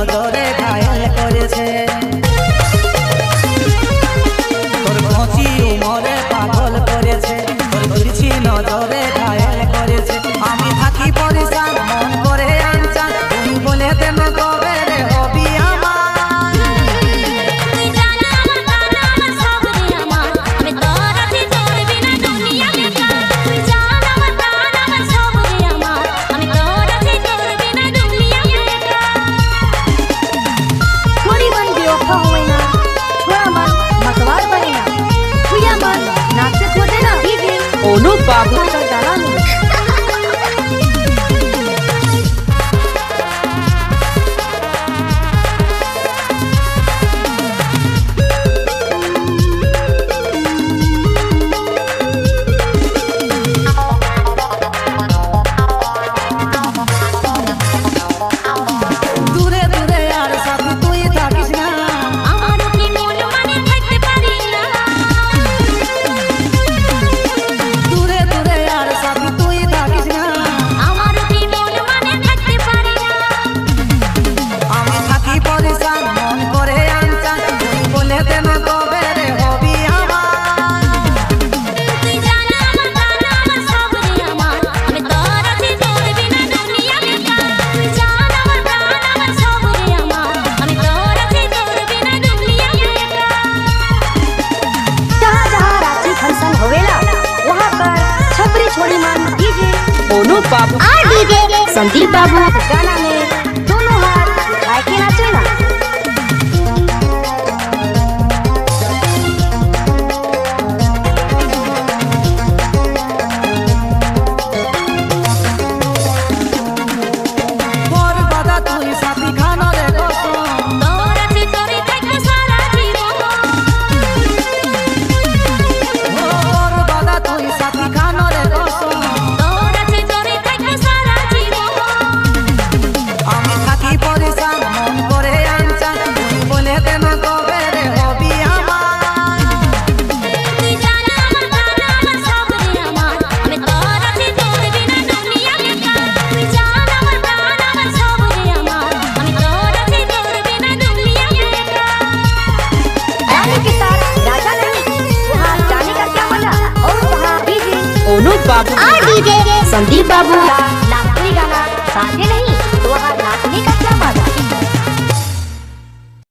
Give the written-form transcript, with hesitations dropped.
নজরে ঘায়েল করেছে তোর ঘঁচি উমরে পাগল করেছে তোর ঘুরছি নজরে ঘায়েল করেছে আমি থাকি পরিশান মন করে আনচান তুই বলে তেন কবে রে হবি আমার অনুপ বাবু দূরে দূরে আর সাথে তুই থাকিস না দূরে দূরে আর সাথে তুই থাকিস না আমি থাকি পরিশান মন করে আনচান তুই বলে দেন কবে রে হবি আমার অনুপ बाबू और डीजे संदीप बाबू गाना में दोनों हाथ उठा के नाचेगा। তোর বাদা তুই সাথী খানো রে কসম তোর বাদা তুই সাথী খানো রে কসম আমি থাকি পরিশান মন করে আনচান তুই বলে দেন কবে রে হবি আমার रानी के साथ राजा नहीं, वहाँ जाने का क्या मजा। और वहाँ डीजे অনুপ बाबू और डीजे संदीप बाबू